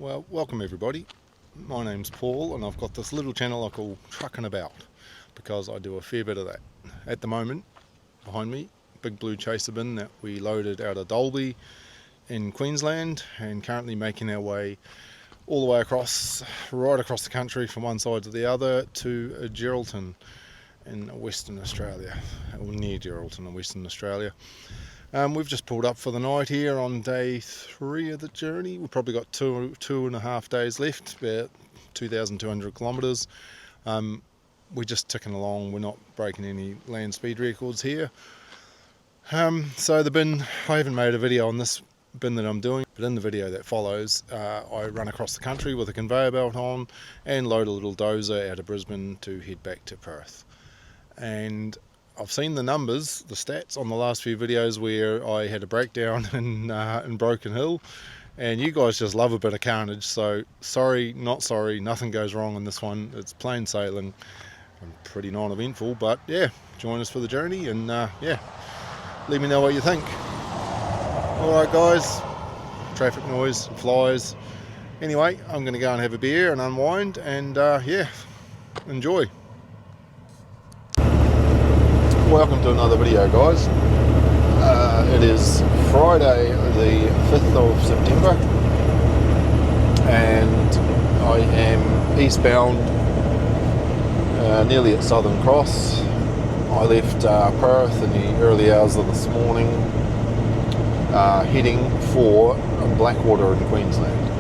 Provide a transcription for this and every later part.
Well, welcome everybody. My name's Paul and I've got this little channel I call Trucking About because I do a fair bit of that. At the moment, behind me, big blue chaser bin that we loaded out of Dalby in Queensland and currently making our way all the way across, right across the country from one side to the other to Geraldton in Western Australia, or near Geraldton in Western Australia. We've just pulled up for the night here on day 3 of the journey. We've probably got two and a half days left, about 2,200 kilometres. We're just ticking along, we're not breaking any land speed records here. So the bin, I haven't made a video on this bin that I'm doing, but in the video that follows, I run across the country with a conveyor belt on and load a little dozer out of Brisbane to head back to Perth. And I've seen the numbers, the stats on the last few videos where I had a breakdown in Broken Hill, and you guys just love a bit of carnage, so sorry, not sorry, nothing goes wrong in this one. It's plain sailing and pretty non-eventful, but yeah, join us for the journey and yeah, let me know what you think. Alright guys, traffic noise, flies. Anyway, I'm going to go and have a beer and unwind and yeah, enjoy. Welcome to another video guys. It is Friday the 5th of September and I am eastbound nearly at Southern Cross. I left Perth in the early hours of this morning heading for Blackwater in Queensland.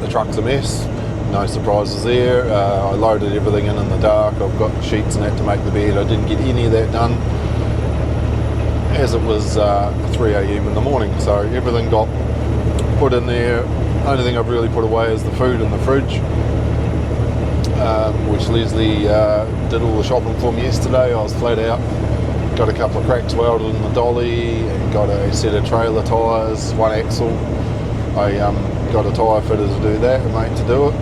The truck's a mess. No surprises there. I loaded everything in the dark. I've got sheets and that to make the bed. I didn't get any of that done as it was 3 a.m. in the morning, so everything got put in there. Only thing I've really put away is the food in the fridge, which Leslie did all the shopping for me yesterday. I was flat out. Got a couple of cracks welded in the dolly and got a set of trailer tyres, one axle. I got a tyre fitter to do that, a mate to do it,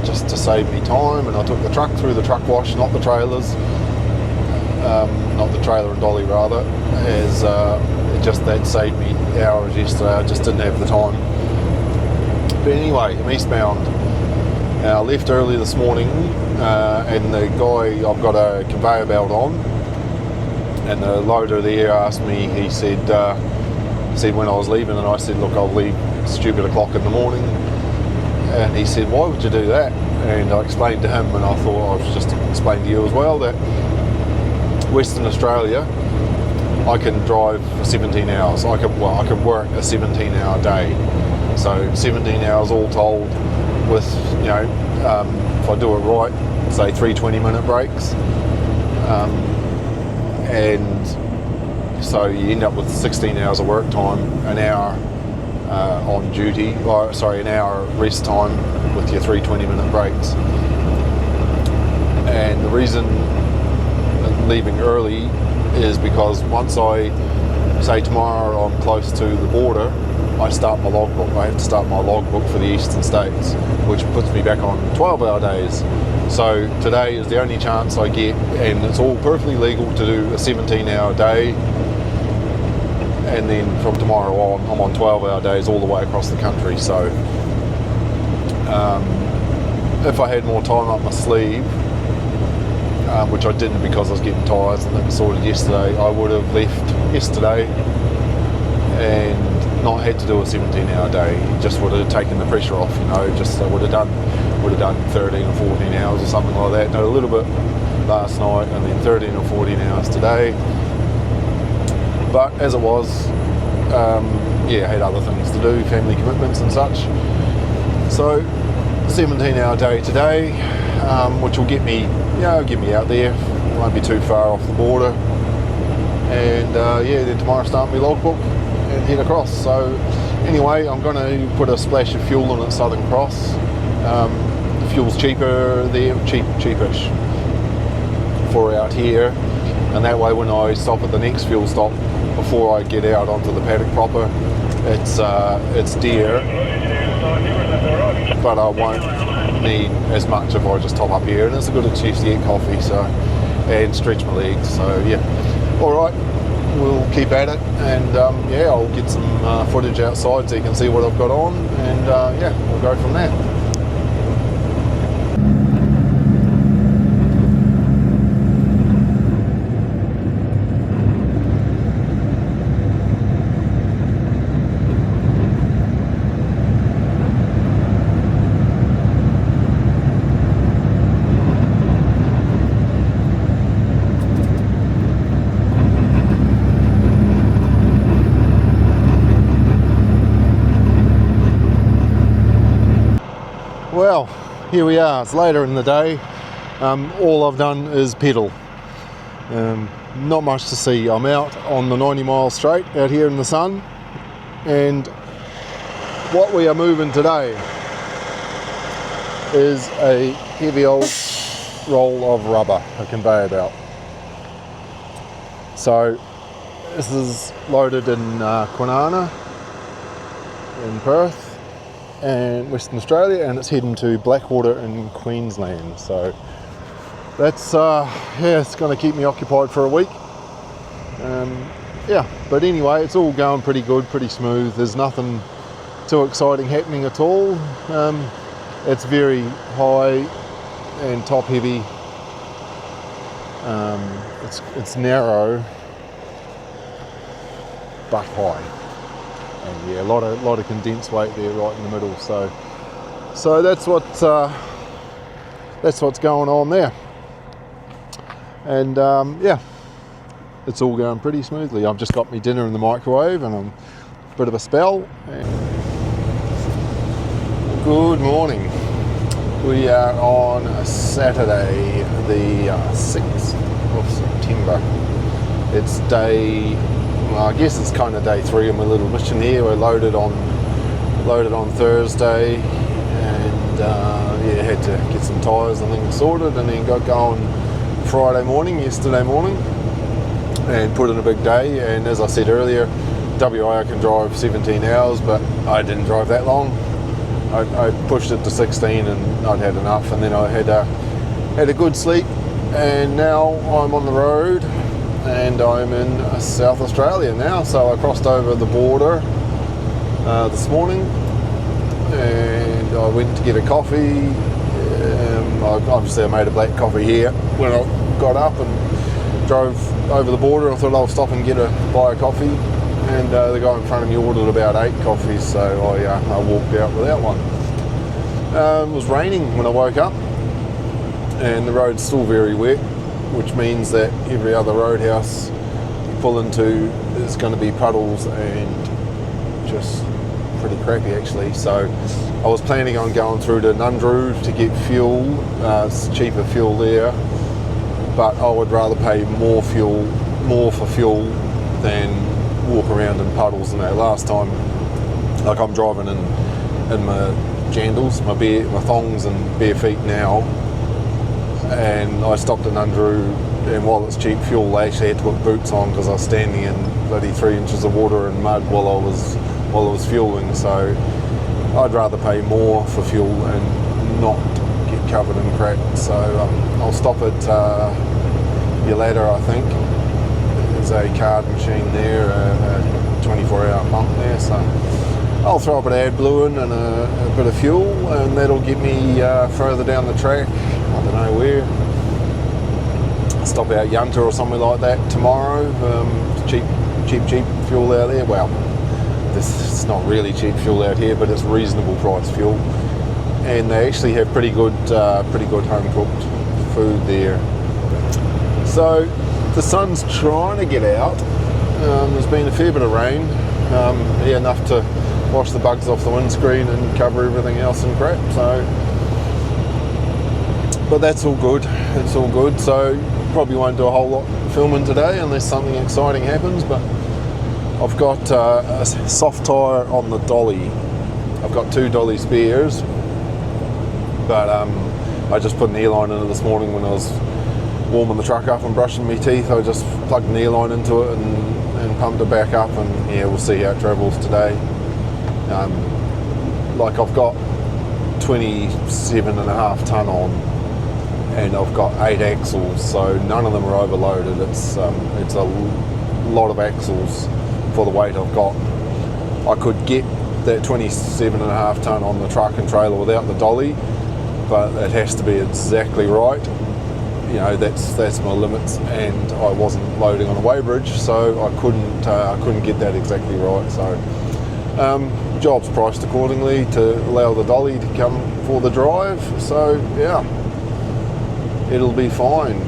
just to save me time, and I took the truck through the truck wash, not the trailers, not the trailer and dolly rather, as that saved me hours yesterday. I just didn't have the time. But anyway, I'm eastbound. I left early this morning, and the guy, I've got a conveyor belt on, and the loader there asked me, he said when I was leaving, and I said, look, I'll leave stupid o'clock in the morning, and he said, why would you do that? And I explained to him, and I thought I was just explain to you as well, that Western Australia I can drive for 17 hours. I can work a 17-hour day, so 17 hours all told, with if I do it right, say 3 20-minute breaks, and so you end up with 16 hours of work time, an hour on duty, an hour rest time with your 3 20-minute breaks. And the reason leaving early is because once I say tomorrow I'm close to the border, I start my logbook. I have to start my logbook for the eastern states, which puts me back on 12-hour days. So today is the only chance I get, and it's all perfectly legal to do a 17-hour day, and then from tomorrow on I'm on 12-hour days all the way across the country. So if I had more time up my sleeve, which I didn't because I was getting tyres and that was sorted yesterday, I would have left yesterday and not had to do a 17-hour day. Just would have taken the pressure off, just I would have done 13 or 14 hours or something like that. Did a little bit last night and then 13 or 14 hours today. But as it was, I had other things to do, family commitments and such. So 17-hour day today, which will get me out there. Won't be too far off the border. And then tomorrow start my logbook and head across. So anyway, I'm going to put a splash of fuel in at Southern Cross. The fuel's cheaper there, cheapish for out here, and that way when I stop at the next fuel stop before I get out onto the paddock proper, it's dear, but I won't need as much if I just top up here, and it's a good excuse to get coffee and stretch my legs. So yeah, all right, we'll keep at it, and yeah, I'll get some footage outside so you can see what I've got on, and yeah, we'll go from there. Well, here we are. It's later in the day. All I've done is pedal. Not much to see. I'm out on the 90 mile straight out here in the sun, and what we are moving today is a heavy old roll of rubber, a conveyor belt. So this is loaded in Kwinana in Perth and Western Australia, and it's heading to Blackwater in Queensland. So that's yeah, it's going to keep me occupied for a week. Yeah, but anyway, it's all going pretty good, pretty smooth. There's nothing too exciting happening at all. It's very high and top heavy. It's narrow but high. And yeah, a lot of condensed weight there right in the middle. So that's what's going on there. And yeah, it's all going pretty smoothly. I've just got my dinner in the microwave and I'm a bit of a spell. Good morning. We are on Saturday, the 6th of September. It's day, well, I guess it's kind of day 3 of my little mission here. We're loaded on Thursday, and yeah, had to get some tyres and things sorted, and then got going yesterday morning, and put in a big day. And as I said earlier, WA I can drive 17 hours, but I didn't drive that long. I pushed it to 16 and I'd had enough, and then I had a good sleep, and now I'm on the road and I'm in South Australia now. So I crossed over the border this morning, and I went to get a coffee. Obviously I made a black coffee here when I got up and drove over the border. I thought I'll stop and buy a coffee, and the guy in front of me ordered about 8 coffees, so I walked out without one. It was raining when I woke up, and the road's still very wet, which means that every other roadhouse you pull into is going to be puddles and just pretty crappy actually. So I was planning on going through to Nundroo to get fuel. It's cheaper fuel there, but I would rather pay more for fuel than walk around in puddles. And that last time, like, I'm driving in my jandals, my thongs and bare feet now, and I stopped at Nundroo, and while it's cheap fuel, I actually had to put boots on because I was standing in bloody 3 inches of water and mud while I was fueling. So I'd rather pay more for fuel and not get covered in crap. So I'll stop at your ladder, I think. There's a card machine there, a 24-hour pump there. So I'll throw up an AdBlue in and a bit of fuel, and that'll get me further down the track. I don't know where. Stop out Yunta or something like that tomorrow. Cheap fuel out there. Well, it's not really cheap fuel out here, but it's reasonable price fuel, and they actually have pretty good home cooked food there. So the sun's trying to get out. There's been a fair bit of rain, enough to wash the bugs off the windscreen and cover everything else in crap. So, but that's all good. It's all good. So probably won't do a whole lot of filming today unless something exciting happens. But I've got a soft tyre on the dolly. I've got 2 dolly spares, but I just put an airline in it this morning when I was warming the truck up and brushing my teeth. I just plugged an airline into it and pumped it back up, and yeah, we'll see how it travels today. Like, I've got 27.5 tonne on, and I've got 8 axles, so none of them are overloaded. It's a lot of axles for the weight I've got. I could get that 27.5 tonne on the truck and trailer without the dolly, but it has to be exactly right. You know, that's my limits, and I wasn't loading on a weighbridge, so I couldn't get that exactly right. So job's priced accordingly to allow the dolly to come for the drive. So yeah, it'll be fine.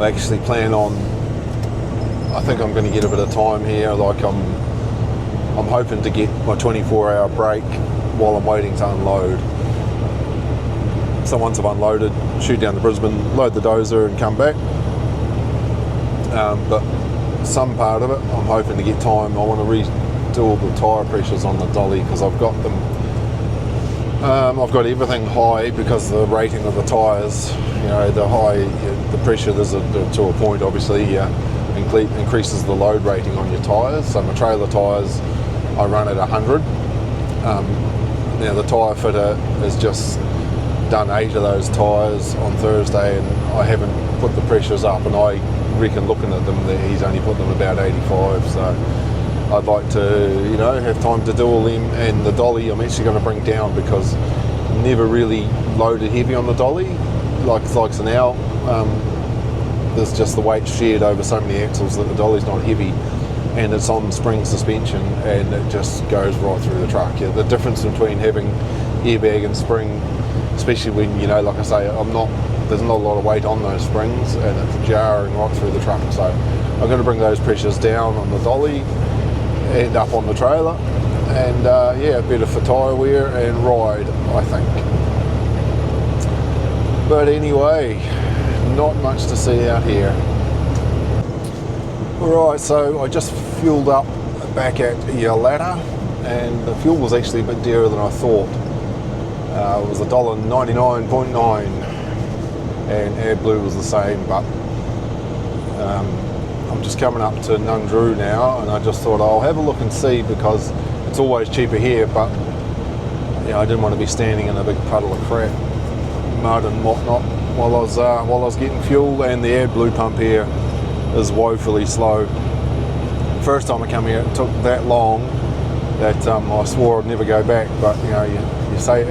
I actually plan on, I think I'm going to get a bit of time here. Like I'm hoping to get my 24-hour break while I'm waiting to unload. So once I've unloaded, shoot down to Brisbane, load the dozer and come back. But some part of it, I'm hoping to get time. I want to redo all the tyre pressures on the dolly because I've got them. I've got everything high because of the rating of the tyres. You know, the pressure, there's to a point, obviously, increases the load rating on your tyres. So my trailer tyres, I run at 100. Now the tyre fitter has just done 8 of those tyres on Thursday, and I haven't put the pressures up, and I reckon looking at them that he's only put them about 85. So I'd like to, you know, have time to do all them. And the dolly I'm actually going to bring down because never really loaded heavy on the dolly like so now. There's just the weight shared over so many axles that the dolly's not heavy, and it's on spring suspension, and it just goes right through the truck. Yeah, the difference between having airbag and spring, especially when, you know, like I say, there's not a lot of weight on those springs, and it's jarring right through the truck. So I'm going to bring those pressures down on the dolly and up on the trailer, and yeah, better for tyre wear and ride, I think. But anyway, not much to see out here. Alright, so I just fueled up back at Yalata, and the fuel was actually a bit dearer than I thought. It was $1.99.9, and AdBlue was the same, but I'm just coming up to Nundroo now, and I just thought I'll have a look and see, because it's always cheaper here, but yeah, I didn't want to be standing in a big puddle of crap, mud and whatnot, while I was getting fuel. And the AdBlue pump here is woefully slow. First time I come here, it took that long that I swore I'd never go back, but you know, you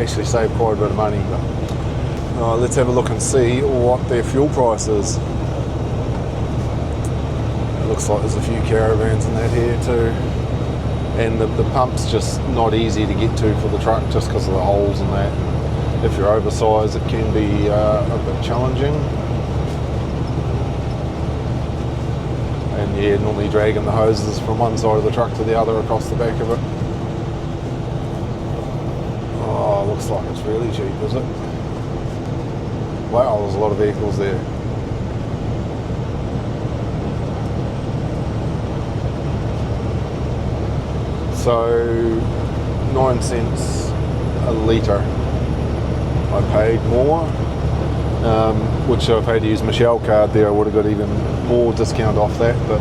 actually save quite a bit of money. But let's have a look and see what their fuel price is. It looks like there's a few caravans in that here too, and the pump's just not easy to get to for the truck just because of the holes and that. If you're oversized, it can be a bit challenging. And yeah, normally dragging the hoses from one side of the truck to the other across the back of it. Oh, looks like it's really cheap, is it? Wow, there's a lot of vehicles there. So 9 cents a litre I paid more, which if I had to use my Shell card there, I would have got even more discount off that, but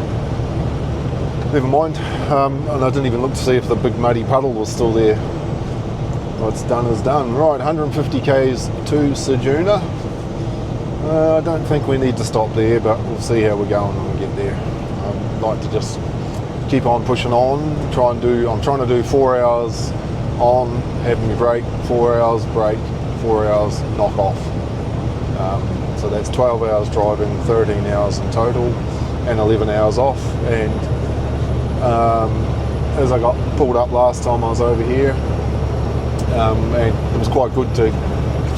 never mind. And I didn't even look to see if the big muddy puddle was still there. What's done is done. Right, 150 k's to Ceduna. I don't think we need to stop there, but we'll see how we're going when we get there. I'd like to just keep on pushing on. I'm trying to do 4 hours on, having me break, 4 hours break, 4 hours knock off. So that's 12 hours driving, 13 hours in total, and 11 hours off. And as I got pulled up last time I was over here, and it was quite good for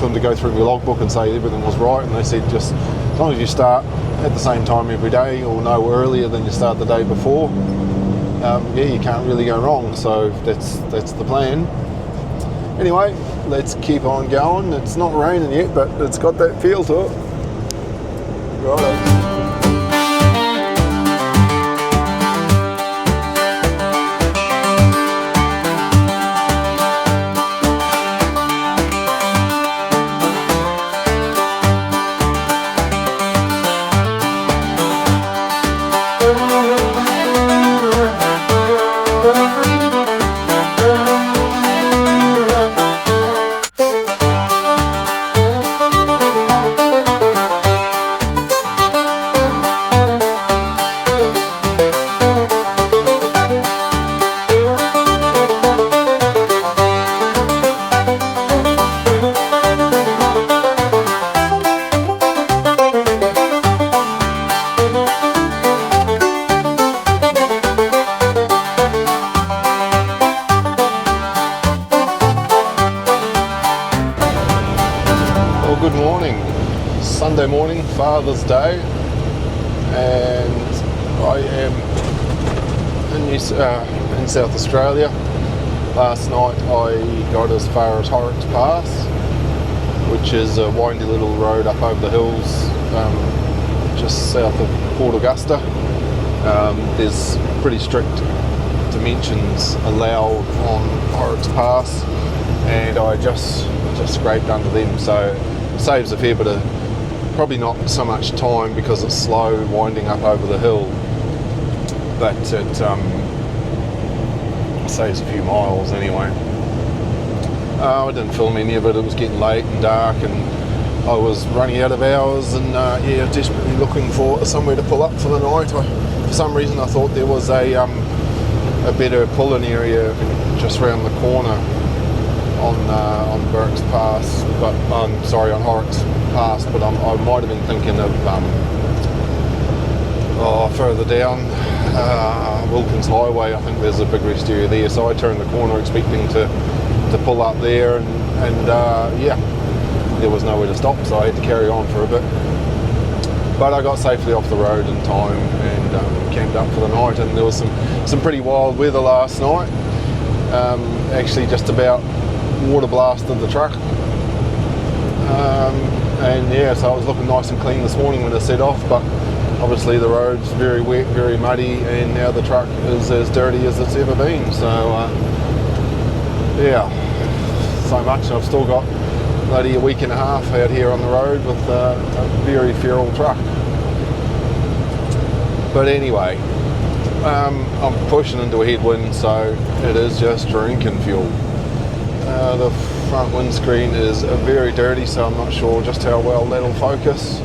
them to go through my logbook and say everything was right, and they said just as long as you start at the same time every day or no earlier than you start the day before, yeah, you can't really go wrong. So that's the plan. Anyway, let's keep on going. It's not raining yet, but it's got that feel to it. Righto. Monday morning, Father's Day, and I am in South Australia. Last night I got as far as Horrocks Pass, which is a windy little road up over the hills just south of Port Augusta. There's pretty strict dimensions allowed on Horrocks Pass, and I just scraped under them, so it saves a fair bit of, probably not so much time because it's slow winding up over the hill, but it saves a few miles anyway. I didn't film any of it. It was getting late and dark, and I was running out of hours, and desperately looking for somewhere to pull up for the night. For some reason I thought there was a better pull-in area just round the corner on Burke's Pass, but on Horrocks Pass, but I might have been thinking of further down Wilkins Highway. I think there's a big rest area there, so I turned the corner expecting to pull up there, and there was nowhere to stop, so I had to carry on for a bit. But I got safely off the road in time and camped up for the night, and there was some pretty wild weather last night. Actually just about water blasted the truck. So it was looking nice and clean this morning when I set off, but obviously the road's very wet, very muddy, and now the truck is as dirty as it's ever been. So so much. I've still got bloody a week and a half out here on the road with a very feral truck. But anyway, I'm pushing into a headwind, so it is just drinking fuel. The front windscreen is very dirty, so I'm not sure just how well that'll focus.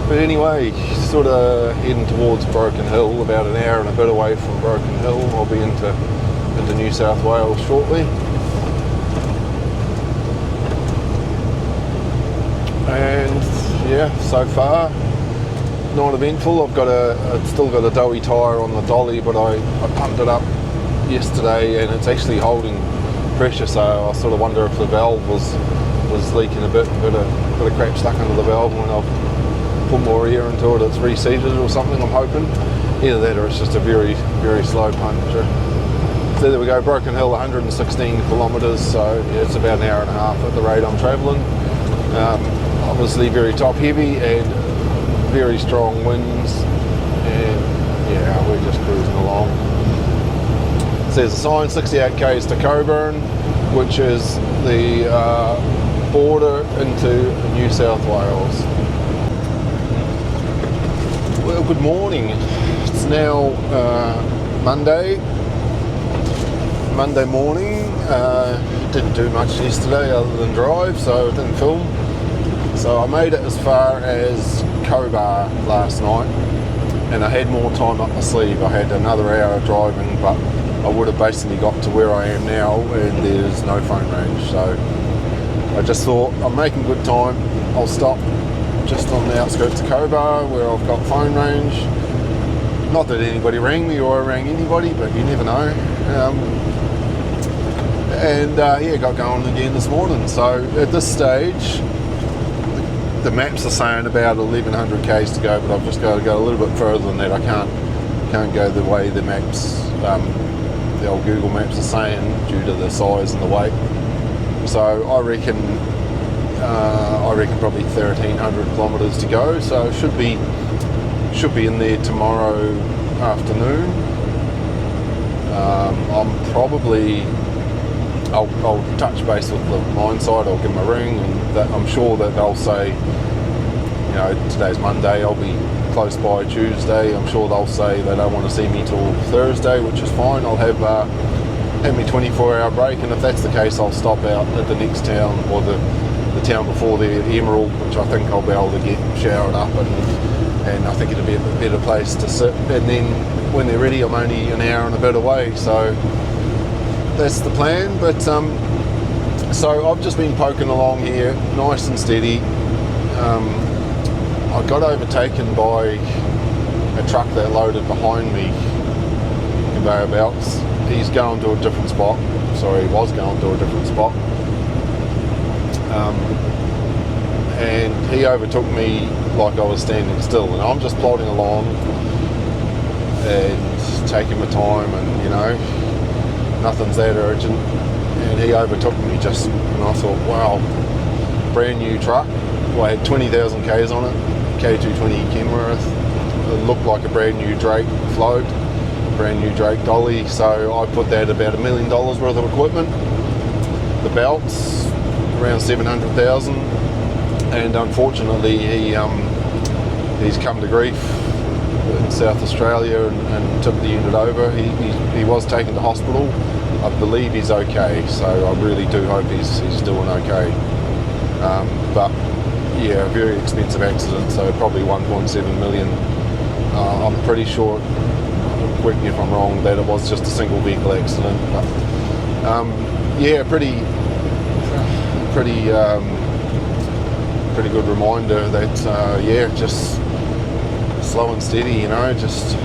But anyway, sort of heading towards Broken Hill, about an hour and a bit away from Broken Hill. I'll be into New South Wales shortly. And so far not eventful. I've still got a doughy tyre on the dolly, but I pumped it up yesterday and it's actually holding pressure, so I sort of wonder if the valve was leaking a bit of crap stuck under the valve. When I've put more air into it, it's reseated or something, I'm hoping. Either that or it's just a very, very slow puncture. So there we go, Broken Hill, 116 kilometres, so it's about an hour and a half at the rate I'm travelling. Obviously very top heavy and very strong winds, and we're just cruising along. It says a sign 68 k's to Coburn, which is the border into New South Wales. Well, good morning. It's now Monday morning. Didn't do much yesterday other than drive, so I didn't film. So I made it as far as Cobar last night, and I had more time up my sleeve. I had another hour of driving, but I would have basically got to where I am now, and there's no phone range. So I just thought, I'm making good time. I'll stop just on the outskirts of Cobar where I've got phone range. Not that anybody rang me or I rang anybody, but you never know. Got going again this morning. So at this stage, the maps are saying about 1100 k's to go, but I've just got to go a little bit further than that. I can't go the way the maps, the old Google Maps are saying, due to the size and the weight. So I reckon probably 1300 kilometres to go. So should be in there tomorrow afternoon. I'll touch base with the mine site. I'll give them a ring, and I'm sure that they'll say, today's Monday, I'll be close by Tuesday. I'm sure they'll say they don't want to see me till Thursday, which is fine. I'll have me 24-hour break, and if that's the case, I'll stop out at the next town, or the town before there, Emerald, which I think I'll be able to get showered up, and I think it'll be a better place to sit. And then when they're ready, I'm only an hour and a bit away, so that's the plan. But so I've just been poking along here, nice and steady. I got overtaken by a truck that loaded behind me, conveyor belts, he's going to a different spot. Sorry, he was going to a different spot. And he overtook me like I was standing still, and I'm just plodding along and taking my time, and you know, nothing's that urgent. And he overtook me just, and I thought, wow, brand new truck. Well, I had 20,000 Ks on it, K220 Kenworth. It looked like a brand new Drake float, brand new Drake dolly. So I put that about $1 million worth of equipment. The belts around 700,000, and unfortunately he's come to grief in South Australia and took the unit over. He was taken to hospital. I believe he's okay, so I really do hope he's doing okay. But yeah, a very expensive accident, so probably 1.7 million. I'm pretty sure, correct me if I'm wrong, that it was just a single vehicle accident. But yeah, pretty good reminder that yeah, just slow and steady, you know. Just,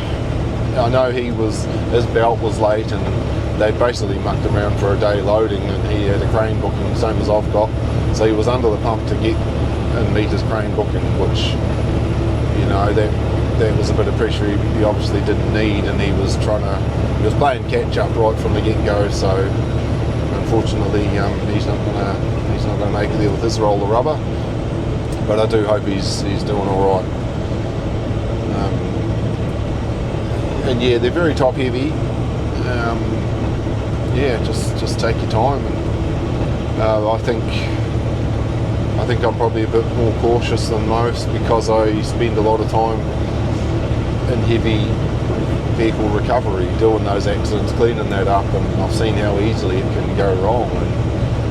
I know his belt was late, and they basically mucked around for a day loading, and he had a crane booking, same as I've got. So he was under the pump to get and meet his crane booking, which, you know, that was a bit of pressure he obviously didn't need, and he was playing catch up right from the get-go. So unfortunately, he's not gonna make it there with his roll of rubber. But I do hope he's doing all right. And yeah, they're very top heavy. Yeah, just take your time. And I think I'm probably a bit more cautious than most, because I spend a lot of time in heavy vehicle recovery, doing those accidents, cleaning that up, and I've seen how easily it can go wrong. And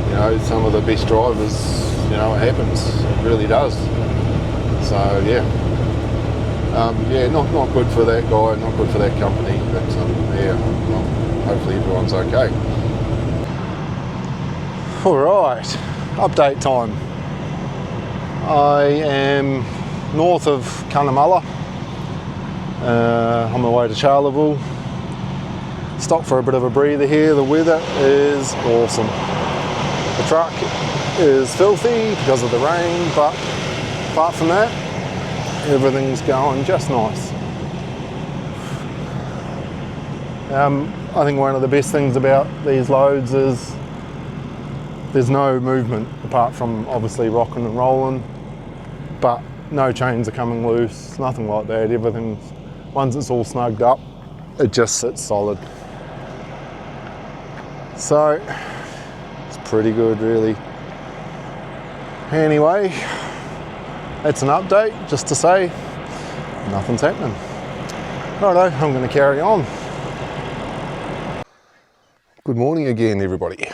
you know, some of the best drivers, you know, it happens. It really does. So yeah, yeah, not good for that guy, not good for that company. But yeah, well, hopefully everyone's okay. All right, update time. I am north of Cunnamulla, on my way to Charleville. Stopped for a bit of a breather here. The weather is awesome. The truck is filthy because of the rain, but apart from that, everything's going just nice. I think one of the best things about these loads is there's no movement apart from obviously rocking and rolling, but no chains are coming loose, nothing like that. Everything's, once it's all snugged up, it just sits solid. So it's pretty good, really. Anyway, that's an update, just to say nothing's happening. Righto, I'm going to carry on. Good morning again, everybody.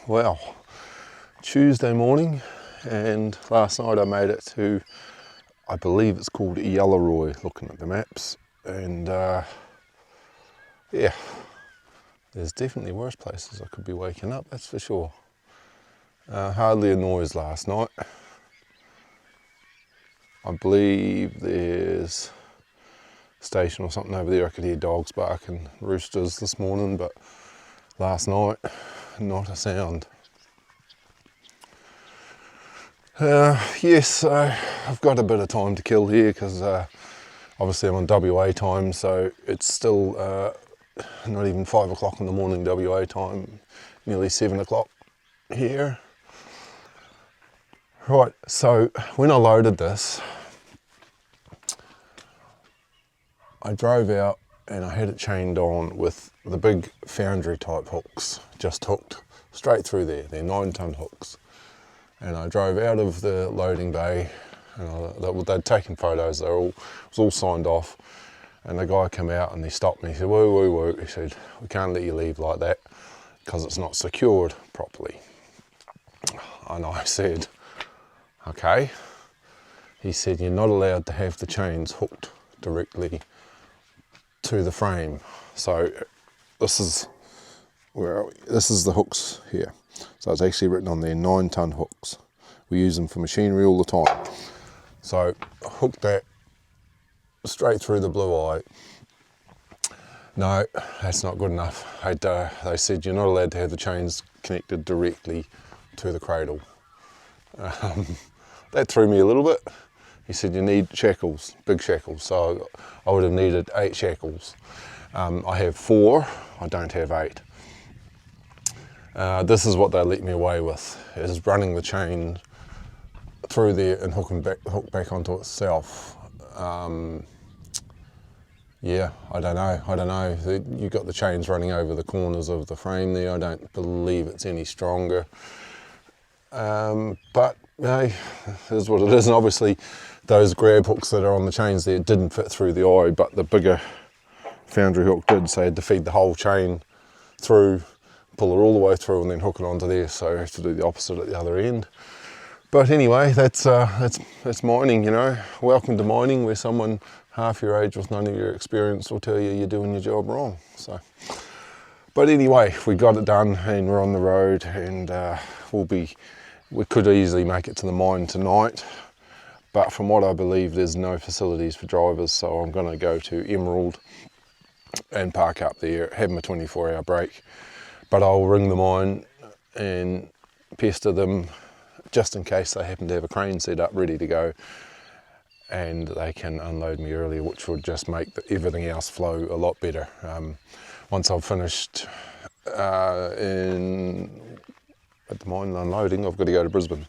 Wow, Tuesday morning, and last night I made it to, I believe it's called Yelleroy, looking at the maps, and yeah, there's definitely worse places I could be waking up, that's for sure. Hardly a noise last night. I believe there's a station or something over there. I could hear dogs barking, roosters this morning, but last night, not a sound. Yes, I've got a bit of time to kill here, because obviously I'm on WA time, so it's still not even 5 o'clock in the morning WA time, nearly 7 o'clock here. Right, so when I loaded this, I drove out and I had it chained on with the big foundry type hooks, just hooked straight through there. They're 9-ton hooks. And I drove out of the loading bay, and they'd taken photos, it was all signed off. And the guy came out and he stopped me, he said, whoa, whoa, whoa. He said, we can't let you leave like that because it's not secured properly. And I said, okay. He said, you're not allowed to have the chains hooked directly to the frame. So this is, where are we? This is the hooks here. So it's actually written on there, 9-ton hooks. We use them for machinery all the time. So I hooked that straight through the blue eye. No, that's not good enough. They said you're not allowed to have the chains connected directly to the cradle. That threw me a little bit. He said you need shackles, big shackles, so I would have needed 8 shackles. I have 4, I don't have 8. This is what they let me away with, is running the chain through there and hook back onto itself. Yeah, I don't know. You got the chains running over the corners of the frame there. I don't believe it's any stronger. But hey, it is what it is. And obviously those grab hooks that are on the chains there didn't fit through the eye, but the bigger foundry hook did, so I had to feed the whole chain through, pull it all the way through and then hook it onto there, so I have to do the opposite at the other end. But anyway, that's mining, you know. Welcome to mining, where someone half your age with none of your experience will tell you you're doing your job wrong. So, but anyway, we got it done and we're on the road, and we could easily make it to the mine tonight, but from what I believe there's no facilities for drivers, so I'm going to go to Emerald and park up there, have my 24-hour break. But I'll ring the mine and pester them just in case they happen to have a crane set up ready to go and they can unload me earlier, which would just make everything else flow a lot better. Once I've finished at the mine unloading, I've got to go to Brisbane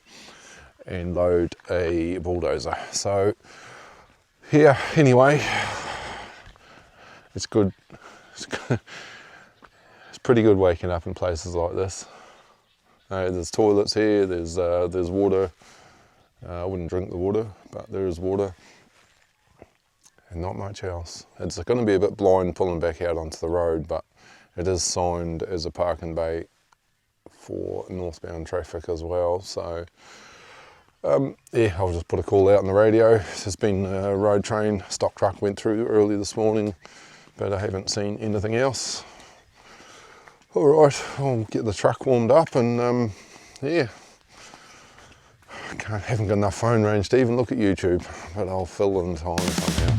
and load a bulldozer. So yeah, anyway, it's good. It's pretty good waking up in places like this. There's toilets here, there's water. I wouldn't drink the water, but there is water and not much else. It's going to be a bit blind pulling back out onto the road, but it is signed as a parking bay for northbound traffic as well. So yeah, I'll just put a call out on the radio. There's been a road train, stock truck went through early this morning, but I haven't seen anything else. All right, I'll get the truck warmed up, and yeah, haven't got enough phone range to even look at YouTube, but I'll fill in time somehow.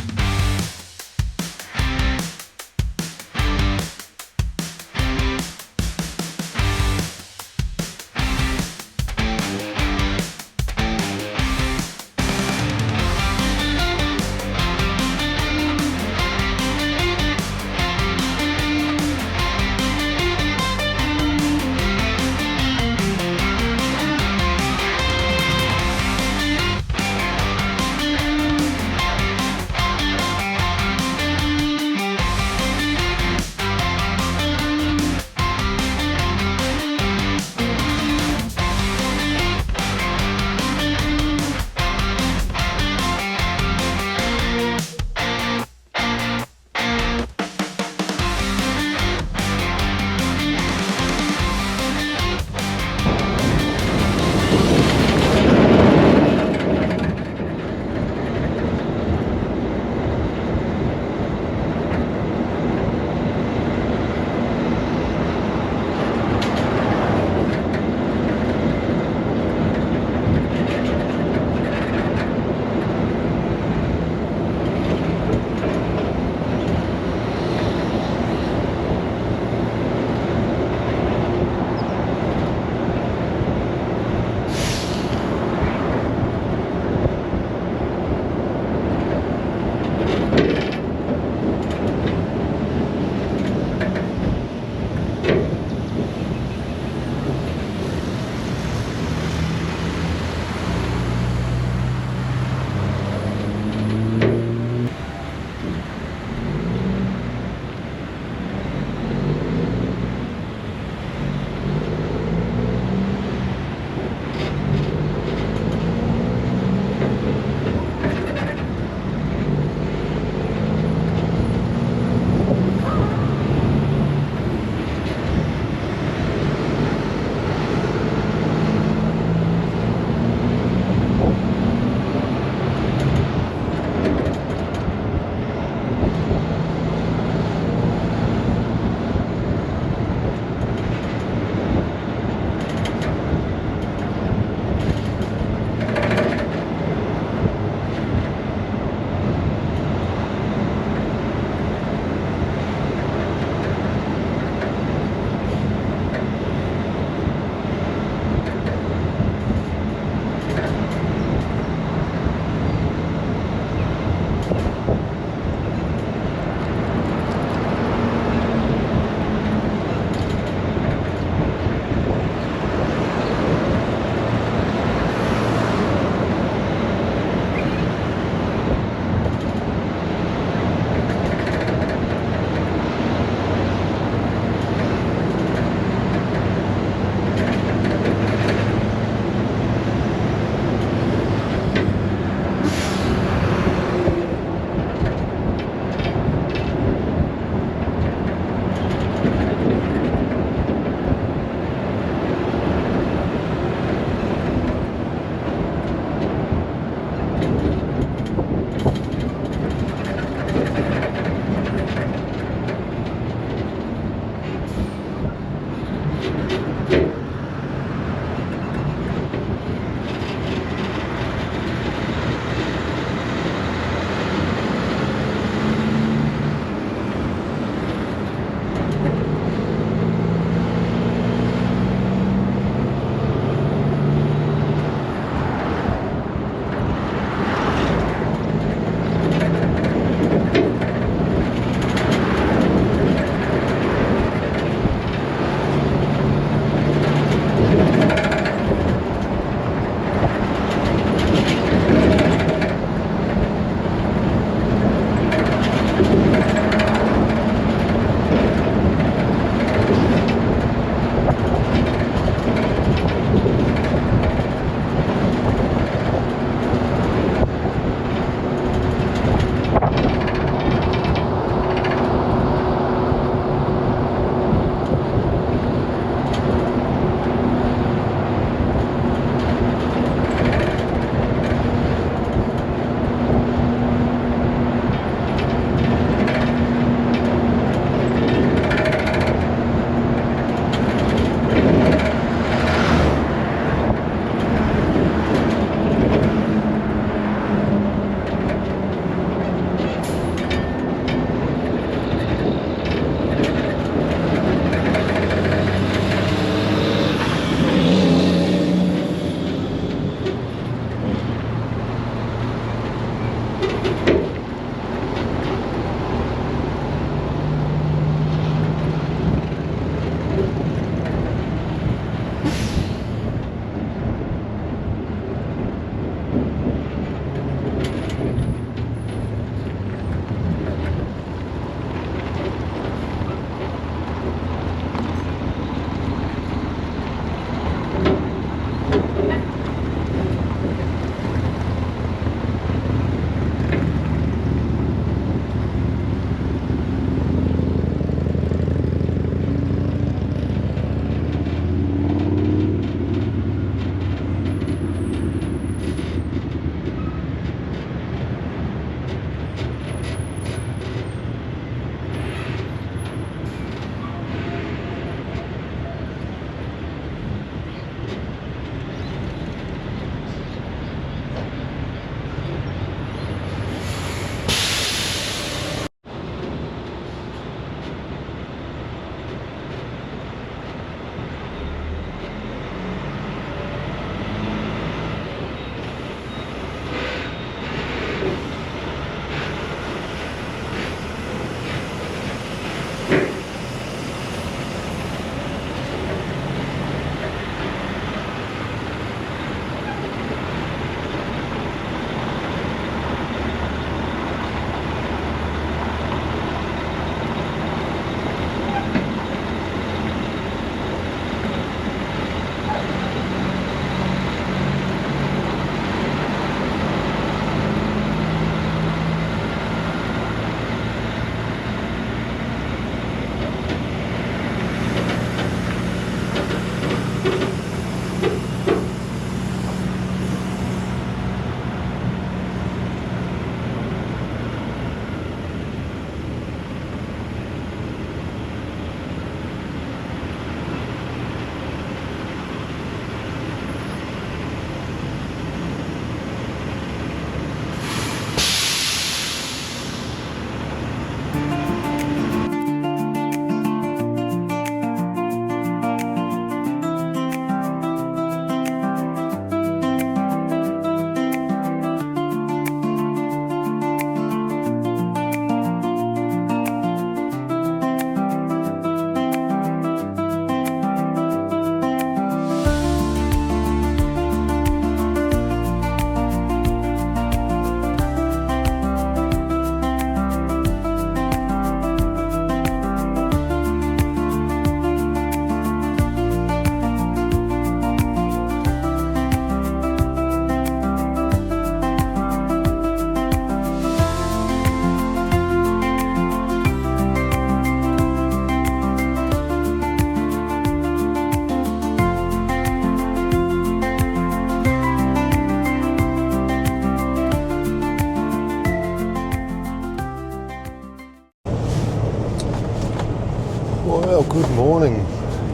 Well, good morning.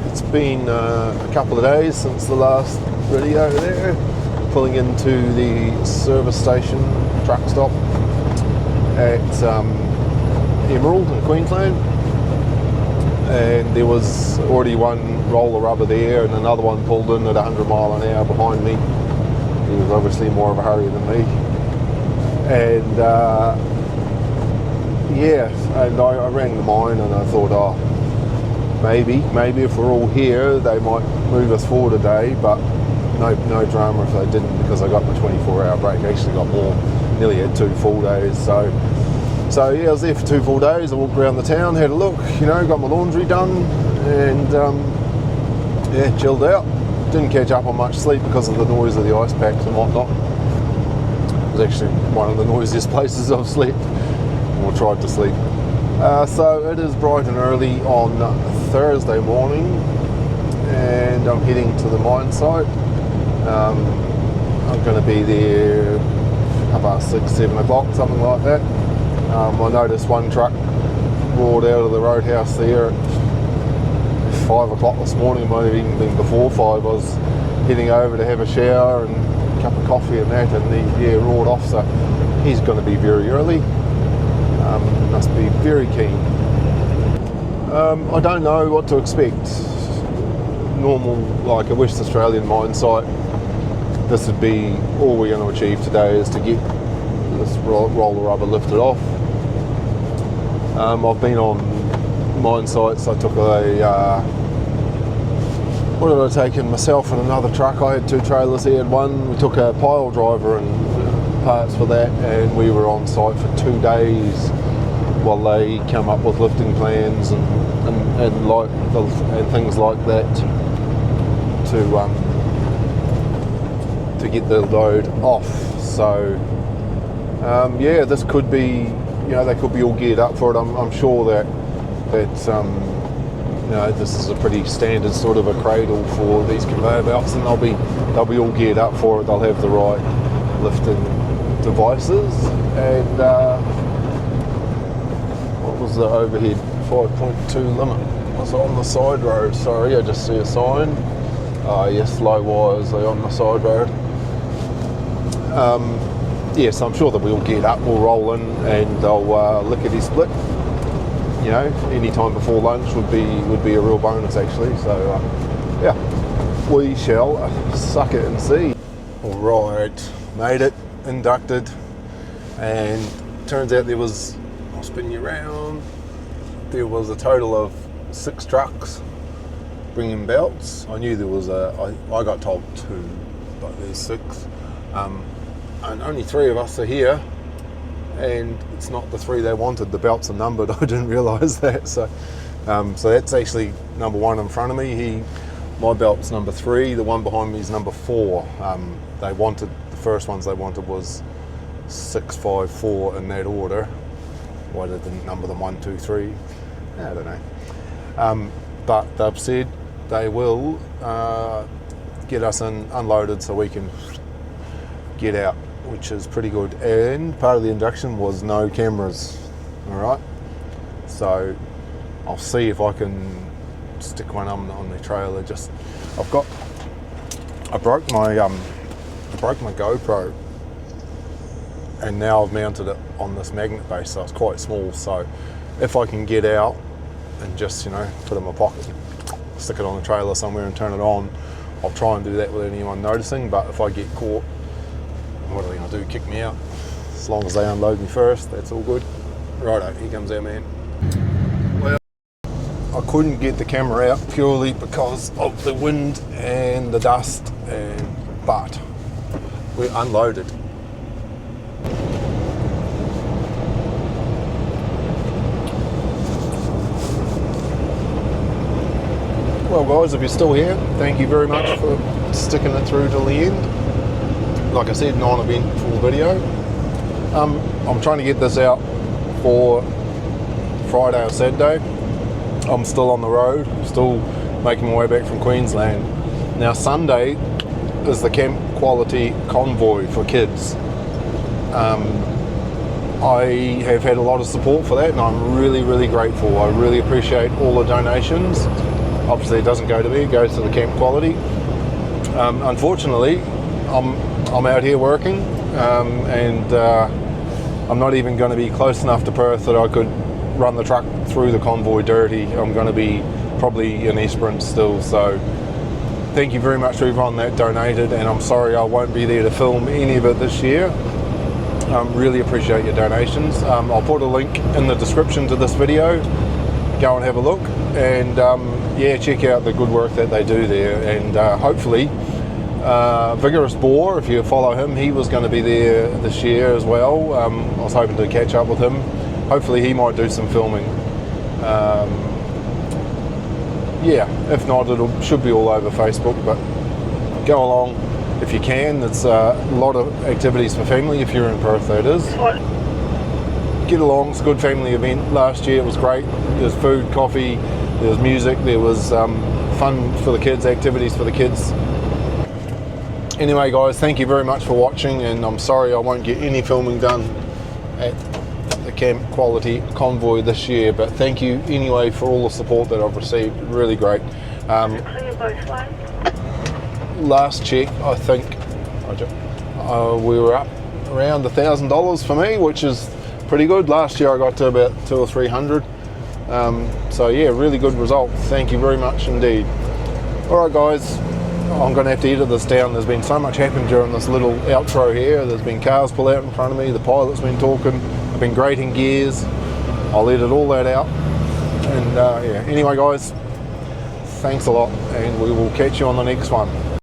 It's been a couple of days since the last video there. Pulling into the service station truck stop at Emerald in Queensland. And there was already one roller rubber there and another one pulled in at 100 mile an hour behind me. He was obviously more of a hurry than me. And and I rang the mine and I thought, maybe if we're all here, they might move us forward a day, but no drama if they didn't, because I got my 24-hour break. I actually got more, nearly had 2 full days. So yeah, I was there for 2 full days. I walked around the town, had a look, got my laundry done, and chilled out. Didn't catch up on much sleep because of the noise of the ice packs and whatnot. It was actually one of the noisiest places I've slept, or tried to sleep. So it is bright and early on Thursday morning, and I'm heading to the mine site. I'm going to be there about 6, 7 o'clock, something like that. I noticed one truck roared out of the roadhouse there at 5 o'clock this morning. It might have even been before 5. I was heading over to have a shower and a cup of coffee and that, and he roared off, so he's going to be very early. Must be very keen. I don't know what to expect. Normal, like a West Australian mine site, this would be all we're going to achieve today, is to get this roller rubber lifted off. I've been on mine sites. I took what did I take in? Myself and another truck. I had 2 trailers here. We took a pile driver and parts for that, and we were on site for 2 days while they come up with lifting plans and things like that to get the load off. So this could be, they could be all geared up for it. I'm sure that this is a pretty standard sort of a cradle for these conveyor belts, and they'll be all geared up for it. They'll have the right lifting devices. And what was the overhead 5.2 limit? Was on the side road. Sorry, I just see a sign. Yes, low wires are on the side road. So I'm sure that we'll get up, we'll roll in, and they'll lickety split. Any time before lunch would be a real bonus, actually. So we shall suck it and see. All right, made it, inducted, and turns out I'll spin you around. There was a total of 6 trucks bringing belts. I knew there was I got told 2, but there's 6. And only 3 of us are here, and it's not the 3 they wanted. The belts are numbered. I didn't realise that. So that's actually number 1 in front of me. My belt's number 3. The one behind me is number 4. The first ones they wanted was 6, 5, 4 in that order. Why they didn't number them 1, 2, 3, I don't know. But they've said they will get us unloaded so we can get out, which is pretty good. And part of the induction was no cameras. All right, so I'll see if I can stick one on the trailer. I broke my GoPro, and now I've mounted it on this magnet base, so it's quite small. So if I can get out and just put it in my pocket, stick it on the trailer somewhere and turn it on, I'll try and do that without anyone noticing. But if I get caught, what are they going to do? Kick me out? As long as they unload me first, that's all good. Righto, here comes our man. Well, I couldn't get the camera out purely because of the wind and the dust, but we're unloaded. Well guys, if you're still here, thank you very much for sticking it through till the end. Like I said, non-eventful video. I'm trying to get this out for Friday or Saturday. I'm still on the road, still making my way back from Queensland. Now Sunday is the camp quality convoy for kids. I have had a lot of support for that, and I'm really, really grateful. I really appreciate all the donations. Obviously it doesn't go to me, it goes to the camp quality. Unfortunately, I'm out here working, and I'm not even going to be close enough to Perth that I could run the truck through the convoy dirty. I'm going to be probably in Esperance still, so thank you very much to everyone that donated, and I'm sorry I won't be there to film any of it this year. Really appreciate your donations. I'll put a link in the description to this video. Go and have a look, and yeah, check out the good work that they do there, and hopefully Vigorous Boar, if you follow him, he was going to be there this year as well. I was hoping to catch up with him. Hopefully he might do some filming. Yeah, if not, it should be all over Facebook, but go along if you can. It's a lot of activities for family if you're in Perth, that is. Get along, it's a good family event. Last year it was great. There's food, coffee, there was music, there was fun for the kids, activities for the kids. Anyway guys, thank you very much for watching, and I'm sorry I won't get any filming done at the Camp Quality Convoy this year, but thank you anyway for all the support that I've received. Really great. Clear both ways. Last check, I think we were up around $1,000 for me, which is pretty good. Last year I got to about 200 or 300. So yeah, really good result. Thank you very much indeed. Alright guys, I'm going to have to edit this down. There's been so much happened during this little outro here. There's been cars pull out in front of me, the pilot's been talking, I've been grating gears. I'll edit all that out. And yeah, anyway guys, thanks a lot, and we will catch you on the next one.